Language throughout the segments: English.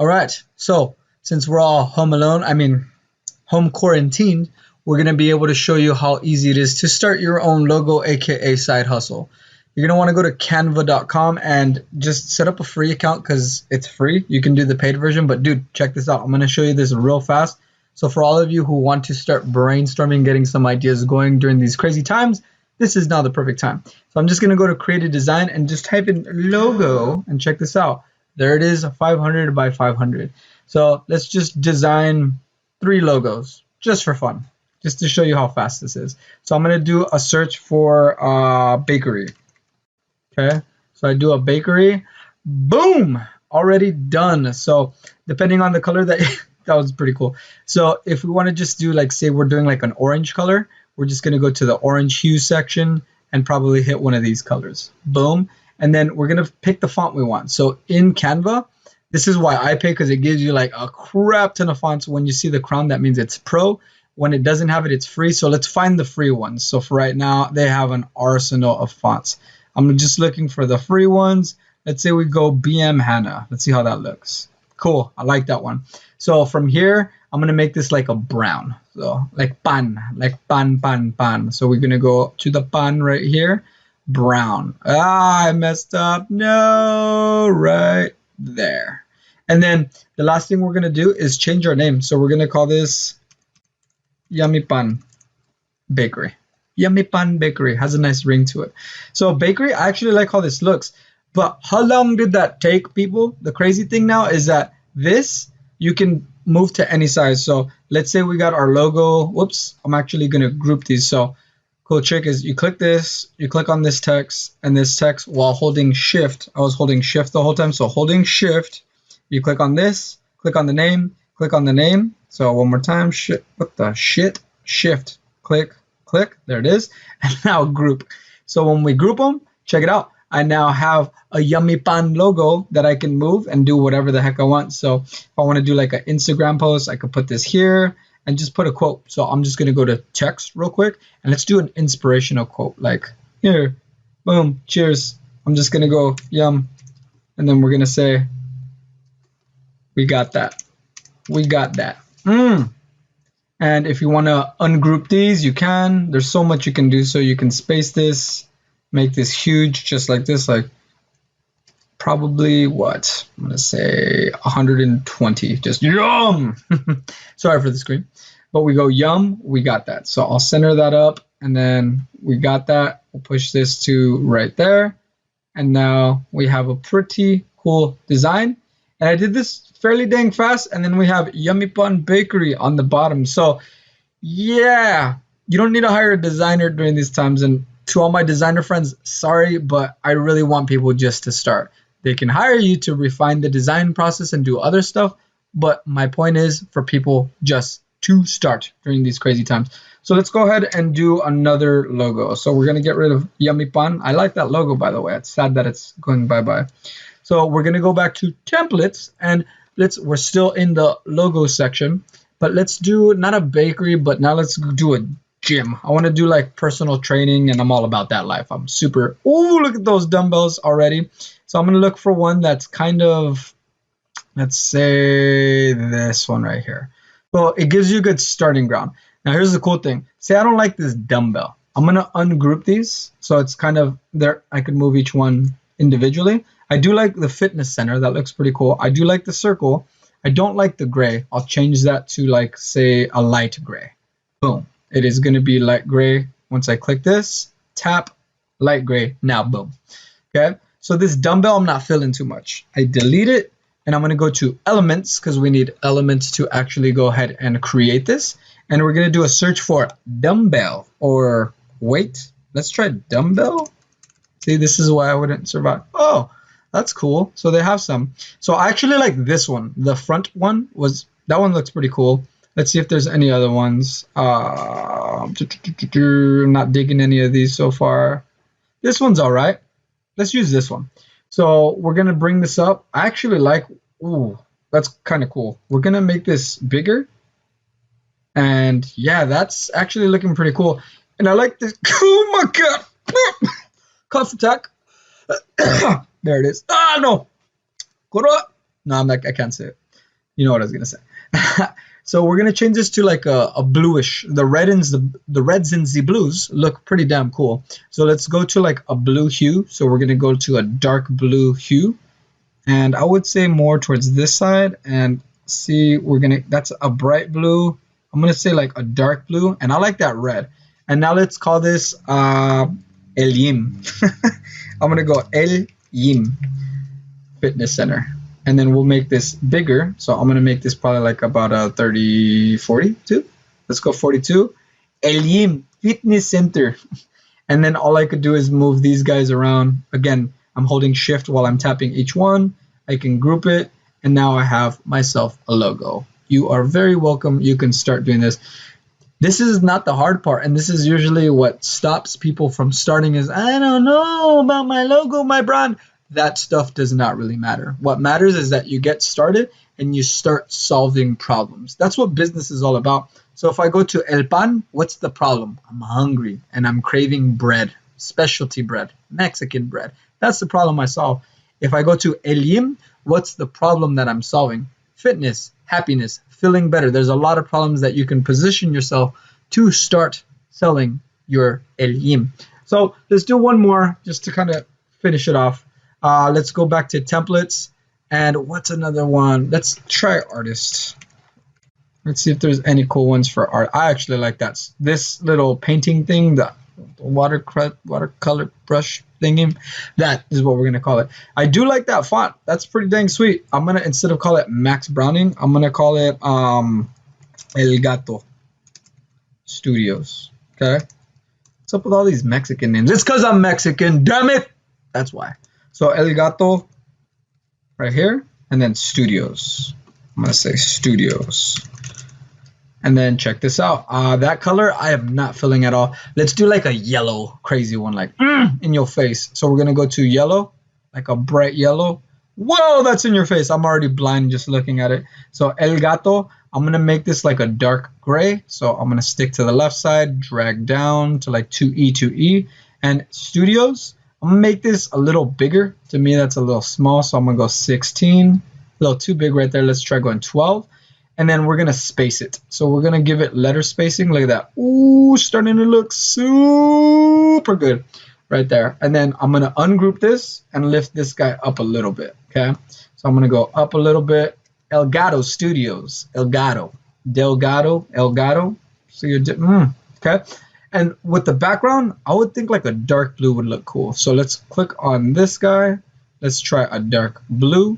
All right. So since we're all home quarantined, we're going to be able to show you how easy it is to start your own logo, aka side hustle. You're going to want to go to canva.com and just set up a free account because it's free. You can do the paid version, but dude, check this out. I'm going to show you this real fast. So for all of you who want to start brainstorming, getting some ideas going during these crazy times, this is now the perfect time. So I'm just going to go to create a design and just type in logo and check this out. There it is, 500 by 500. So let's just design 3 logos just for fun, just to show you how fast this is. So I'm going to do a search for bakery. Okay, so I do a bakery. Boom, already done. So depending on the color that that was pretty cool. So if we want to just do, like, say we're doing like an orange color, we're just going to go to the orange hue section and probably hit one of these colors. Boom. And then we're going to pick the font we want. So in Canva, this is why I pay, because it gives you like a crap ton of fonts. When you see the crown, that means it's pro. When it doesn't have it, it's free. So let's find the free ones. So for right now, they have an arsenal of fonts. I'm just looking for the free ones. Let's say we go BM Hannah. Let's see how that looks. Cool. I like that one. So from here, I'm going to make this like a brown. So like pan. So we're going to go to the pan right here. Brown. I messed up. No, right there. And then the last thing we're going to do is change our name. So we're going to call this Yummy Pan Bakery. Yummy Pan Bakery has a nice ring to it. So bakery, I actually like how this looks. But how long did that take, people? The crazy thing now is that this, you can move to any size. So let's say we got our logo. Whoops, I'm actually going to group these. So cool trick is you click this, you click on this text and this text while holding shift. I was holding shift the whole time. So holding shift, you click on this, click on the name, click on the name. So one more time, what the shit? Shift, click, click, there it is. And now group. So when we group them, check it out. I now have a Yummy Pan logo that I can move and do whatever the heck I want. So if I want to do like an Instagram post, I could put this here and just put a quote. So I'm just going to go to text real quick and let's do an inspirational quote. Like, here, boom, cheers. I'm just going to go yum. And then we're going to say, we got that. We got that. And if you want to ungroup these, you can. There's so much you can do. So you can space this, make this huge, just like this, like probably what? I'm going to say 120. Just yum. Sorry for the screen. But we go yum. We got that. So I'll center that up. And then we got that. We'll push this to right there. And now we have a pretty cool design. And I did this fairly dang fast. And then we have Yummy Pan Bakery on the bottom. So yeah, you don't need to hire a designer during these times. And to all my designer friends, sorry, but I really want people just to start. They can hire you to refine the design process and do other stuff. But my point is for people just to start during these crazy times. So let's go ahead and do another logo. So we're going to get rid of Yummy Pan. I like that logo, by the way. It's sad that it's going bye-bye. So we're going to go back to templates and we're still in the logo section, but let's do not a bakery, but now let's do a gym. I want to do like personal training and I'm all about that life. I'm super, look at those dumbbells already. So I'm going to look for one that's kind of, let's say this one right here. So it gives you a good starting ground. Now here's the cool thing. Say I don't like this dumbbell. I'm going to ungroup these. So it's kind of there. I could move each one individually. I do like the fitness center. That looks pretty cool. I do like the circle. I don't like the gray. I'll change that to like, say, a light gray. Boom. It is going to be light gray. Once I click this, tap, light gray. Now, boom. Okay. So this dumbbell, I'm not feeling too much. I delete it and I'm going to go to elements because we need elements to actually go ahead and create this. And we're going to do a search for dumbbell or weight. Let's try dumbbell. See, this is why I wouldn't survive. Oh, that's cool. So they have some. So I actually like this one. The front one that one looks pretty cool. Let's see if there's any other ones. I'm not digging any of these so far. This one's all right. Let's use this one. So we're going to bring this up. I actually like, that's kind of cool. We're going to make this bigger. And yeah, that's actually looking pretty cool. And I like this. Oh my God. Cough attack. There it is. No. No, I can't say it. You know what I was gonna say. So we're gonna change this to like a bluish. The reds and the blues look pretty damn cool. So let's go to like a blue hue. So we're gonna go to a dark blue hue, and I would say more towards this side. And see, that's a bright blue. I'm gonna say like a dark blue, and I like that red. And now let's call this El Yim. I'm gonna go El Yim Fitness Center. And then we'll make this bigger. So I'm gonna make this probably like about a 30, 42. Let's go 42. El Yim Fitness Center. And then all I could do is move these guys around. Again, I'm holding shift while I'm tapping each one. I can group it, and now I have myself a logo. You are very welcome. You can start doing this. This is not the hard part, and this is usually what stops people from starting is, I don't know about my logo, my brand. That stuff does not really matter. What matters is that you get started and you start solving problems. That's what business is all about. So if I go to El Pan, what's the problem? I'm hungry and I'm craving bread, specialty bread, Mexican bread. That's the problem I solve. If I go to El Yim, what's the problem that I'm solving? Fitness, happiness, feeling better. There's a lot of problems that you can position yourself to start selling your El Yim. So let's do one more just to kind of finish it off. Let's go back to templates. And what's another one? Let's try artist. Let's see if there's any cool ones for art. I actually like that. This little painting thing, the watercolor brush thingy. That is what we're going to call it. I do like that font. That's pretty dang sweet. I'm going to, instead of call it Max Browning, I'm going to call it El Gato Studios. Okay? What's up with all these Mexican names? It's because I'm Mexican, damn it! That's why. So El Gato right here, and then Studios. I'm going to say Studios. And then check this out. That color, I am not filling at all. Let's do like a yellow crazy one, like in your face. So we're going to go to yellow, like a bright yellow. Whoa, that's in your face. I'm already blind just looking at it. So El Gato, I'm going to make this like a dark gray. So I'm going to stick to the left side, drag down to like 2E, 2E. And Studios, I'm going to make this a little bigger. To me, that's a little small. So I'm going to go 16. A little too big right there. Let's try going 12. And then we're going to space it. So we're going to give it letter spacing. Look at that. Ooh, starting to look super good right there. And then I'm going to ungroup this and lift this guy up a little bit. Okay. So I'm going to go up a little bit. El Gato Studios. El Gato. Delgado. El Gato. So you're, okay. And with the background, I would think like a dark blue would look cool. So let's click on this guy. Let's try a dark blue.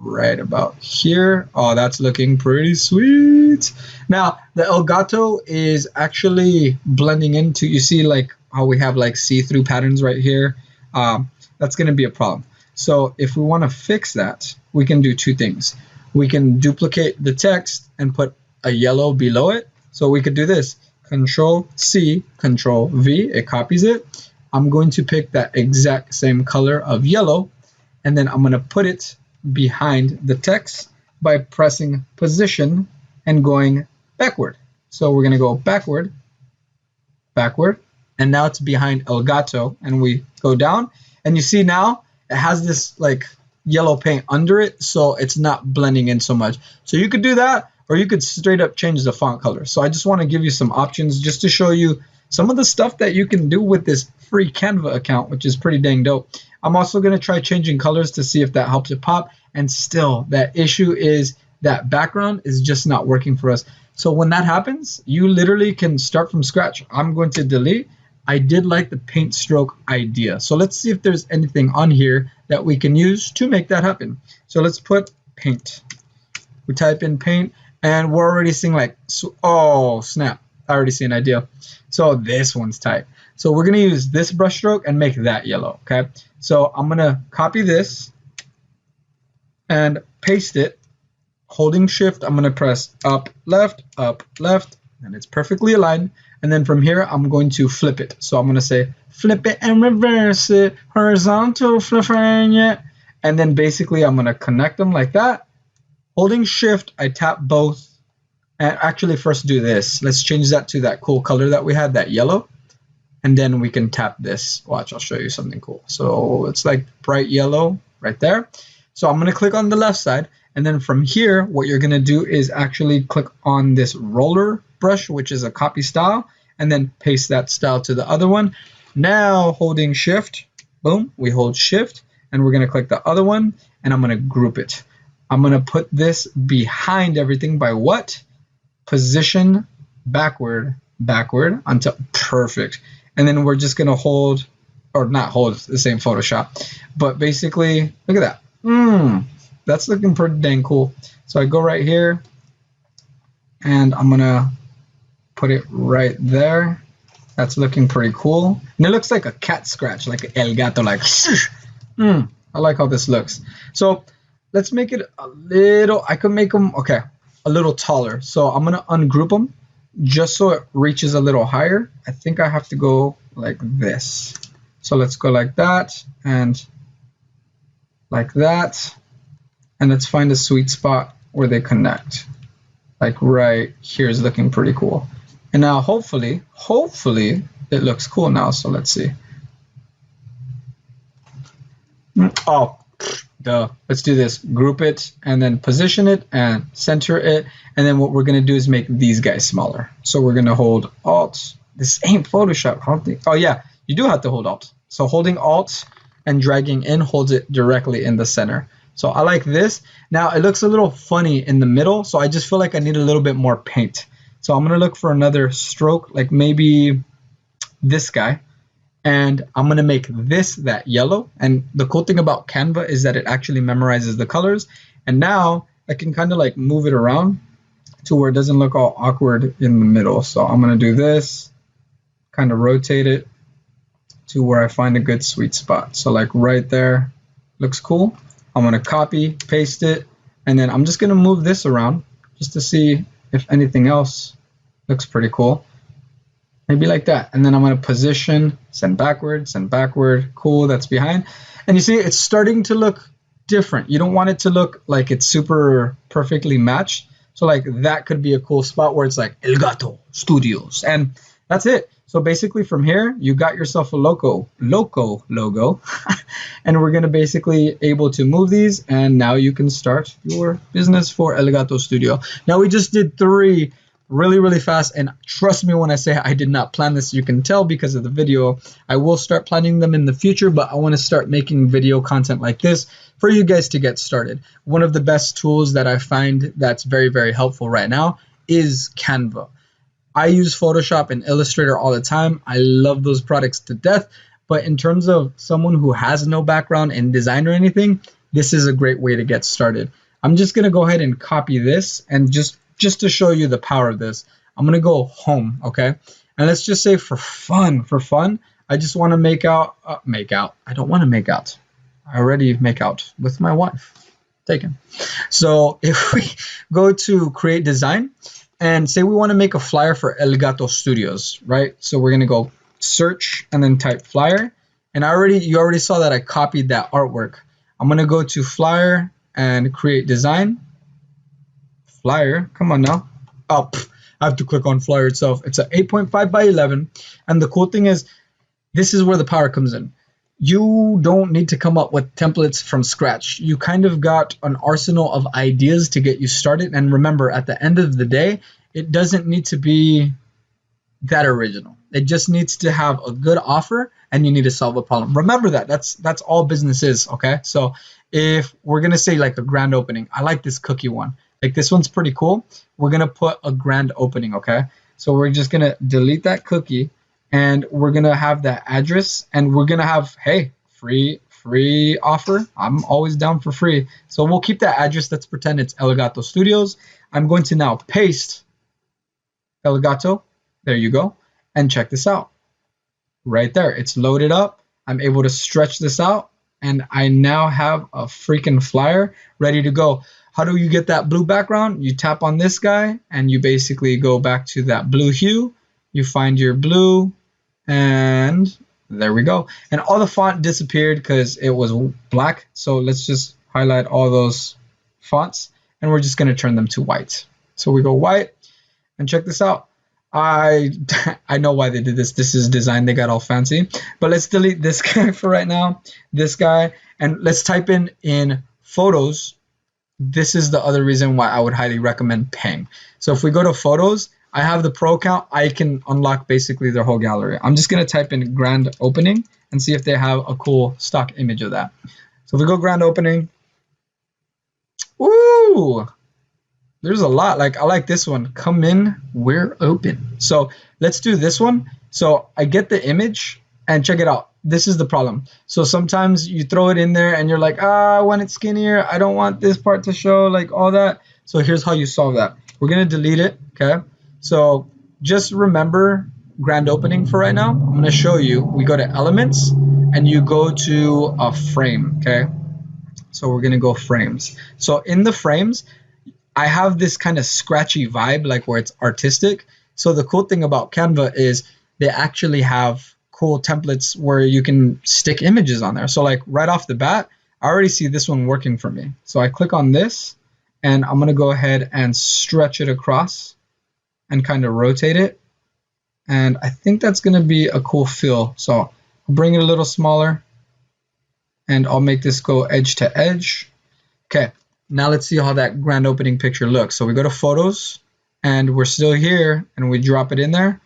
Right about here. Oh, that's looking pretty sweet. Now, the El Gato is actually blending into, you see like how we have like see-through patterns right here. That's going to be a problem. So if we want to fix that, we can do two things. We can duplicate the text and put a yellow below it. So we could do this. Control C, Control V, it copies it. I'm going to pick that exact same color of yellow, and then I'm going to put it behind the text by pressing position and going backward. So we're going to go backward, backward, and now it's behind El Gato, and we go down, and you see now it has this like yellow paint under it, so it's not blending in so much. So you could do that, or you could straight up change the font color. So I just want to give you some options just to show you some of the stuff that you can do with this free Canva account, which is pretty dang dope. I'm also going to try changing colors to see if that helps it pop. And still, that issue is that background is just not working for us. So when that happens, you literally can start from scratch. I'm going to delete. I did like the paint stroke idea. So let's see if there's anything on here that we can use to make that happen. So let's put paint. We type in paint, and we're already seeing like, oh, snap. I already see an idea. So this one's tight. So we're going to use this brush stroke and make that yellow, okay? So I'm going to copy this and paste it. Holding shift, I'm going to press up, left, and it's perfectly aligned. And then from here, I'm going to flip it. So I'm going to say flip it and reverse it, horizontal flipping it. And then basically I'm going to connect them like that. Holding shift, I tap both. And actually first do this. Let's change that to that cool color that we had, that yellow. And then we can tap this. Watch, I'll show you something cool. So it's like bright yellow right there. So I'm going to click on the left side, And then from here, what you're going to do is actually click on this roller brush, which is a copy style, and then paste that style to the other one. Now holding shift, boom, we hold shift, and we're going to click the other one, and I'm going to group it. I'm going to put this behind everything by what? Position backward until perfect. And then we're just going to hold, or not hold, the same Photoshop, but basically, look at that. That's looking pretty dang cool. So I go right here, and I'm going to put it right there. That's looking pretty cool. And it looks like a cat scratch, like El Gato, like, I like how this looks. So let's make it a little, I could make them, okay, a little taller. So I'm going to ungroup them just so it reaches a little higher. I think I have to go like this. So let's go like that and like that. And let's find a sweet spot where they connect. Like right here is looking pretty cool. And now hopefully it looks cool now. So let's see. Oh, duh. Let's do this. Group it and then position it and center it. And then what we're going to do is make these guys smaller. So we're going to hold Alt. This ain't Photoshop. I don't think. Oh yeah, you do have to hold Alt. So holding Alt and dragging in holds it directly in the center. So I like this. Now it looks a little funny in the middle. So I just feel like I need a little bit more paint. So I'm going to look for another stroke, like maybe this guy. And I'm going to make this that yellow. And the cool thing about Canva is that it actually memorizes the colors. And now I can kind of like move it around to where it doesn't look all awkward in the middle. So I'm going to do this, kind of rotate it to where I find a good sweet spot. So like right there, looks cool. I'm going to copy, paste it, and then I'm just going to move this around just to see if anything else looks pretty cool. Maybe like that. And then I'm going to position, send backward, cool, that's behind. And you see it's starting to look different. You don't want it to look like it's super perfectly matched. So like that could be a cool spot where it's like El Gato Studios. And that's it. So basically from here, you got yourself a logo. And we're going to basically able to move these. And now you can start your business for El Gato Studio. Now we just did 3 really fast. And trust me when I say I did not plan this. You can tell because of the video. I will start planning them in the future, but I want to start making video content like this for you guys to get started. One of the best tools that I find that's very helpful right now is Canva. I use Photoshop and Illustrator all the time. I love those products to death. But in terms of someone who has no background in design or anything, this is a great way to get started. I'm just going to go ahead and copy this and just to show you the power of this, I'm going to go home, okay? And let's just say for fun, I just want to make out. I don't want to make out. I already make out with my wife. Taken. So if we go to create design, and say we want to make a flyer for El Gato Studios, right? So we're going to go search and then type flyer. And you already saw that I copied that artwork. I'm going to go to flyer and create design. Flyer, come on now. Oh, I have to click on flyer itself. It's an 8.5 by 11. And the cool thing is, this is where the power comes in. You don't need to come up with templates from scratch. You kind of got an arsenal of ideas to get you started. And remember, at the end of the day, it doesn't need to be that original. It just needs to have a good offer and you need to solve a problem. Remember that. That's all business is, okay? So if we're going to say like a grand opening, I like this cookie one. Like this one's pretty cool. We're going to put a grand opening, okay? So we're just going to delete that cookie. And we're going to have that address and we're going to have, hey, free offer. I'm always down for free. So we'll keep that address. Let's pretend it's El Gato Studios. I'm going to now paste El Gato. There you go. And check this out. Right there. It's loaded up. I'm able to stretch this out. And I now have a freaking flyer ready to go. How do you get that blue background? You tap on this guy and you basically go back to that blue hue. You find your blue. And there we go. And all the font disappeared because it was black. So let's just highlight all those fonts. And we're just going to turn them to white. So we go white. And check this out. I know why they did this. This is design. They got all fancy. But let's delete this guy for right now. This guy. And let's type in photos. this is the other reason why I would highly recommend paying. So if we go to photos, I have the pro account. I can unlock basically their whole gallery. I'm just going to type in grand opening and see if they have a cool stock image of that. So if we go grand opening, ooh, there's a lot. Like I like this one. Come in, we're open. So let's do this one. So I get the image and check it out. This is the problem. So sometimes you throw it in there and you're like, I want it skinnier. I don't want this part to show, like all that. So here's how you solve that. We're going to delete it. Okay. So just remember grand opening for right now. I'm going to show you. We go to elements and you go to a frame. Okay. So we're going to go frames. So in the frames, I have this kind of scratchy vibe, like where it's artistic. So the cool thing about Canva is they actually have cool templates where you can stick images on there. So like right off the bat, I already see this one working for me. So I click on this and I'm going to go ahead and stretch it across and kind of rotate it. And I think that's going to be a cool feel. So I'll bring it a little smaller and I'll make this go edge to edge. Okay. Now let's see how that grand opening picture looks. So we go to photos and we're still here and we drop it in there.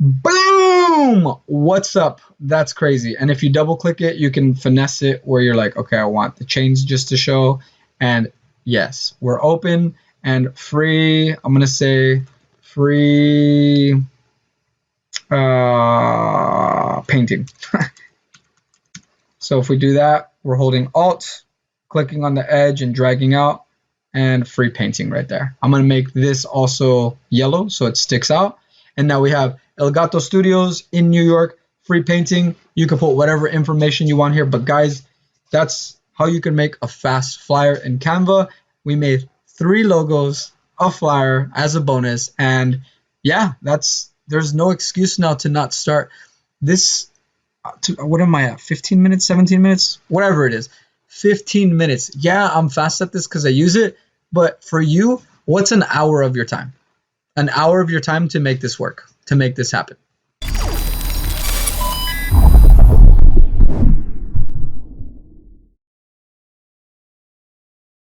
Boom! What's up? That's crazy. And if you double click it, you can finesse it where you're like, okay, I want the chains just to show. And yes, we're open and free. I'm going to say free painting. So if we do that, we're holding Alt, clicking on the edge and dragging out, and free painting right there. I'm going to make this also yellow so it sticks out. And now we have El Gato Studios in New York, free painting. You can put whatever information you want here. But guys, that's how you can make a fast flyer in Canva. We made 3 logos, a flyer as a bonus. And yeah, there's no excuse now to not start this. What am I at? 15 minutes, 17 minutes, whatever it is. 15 minutes. Yeah, I'm fast at this because I use it. But for you, what's an hour of your time? An hour of your time to make this work, to make this happen.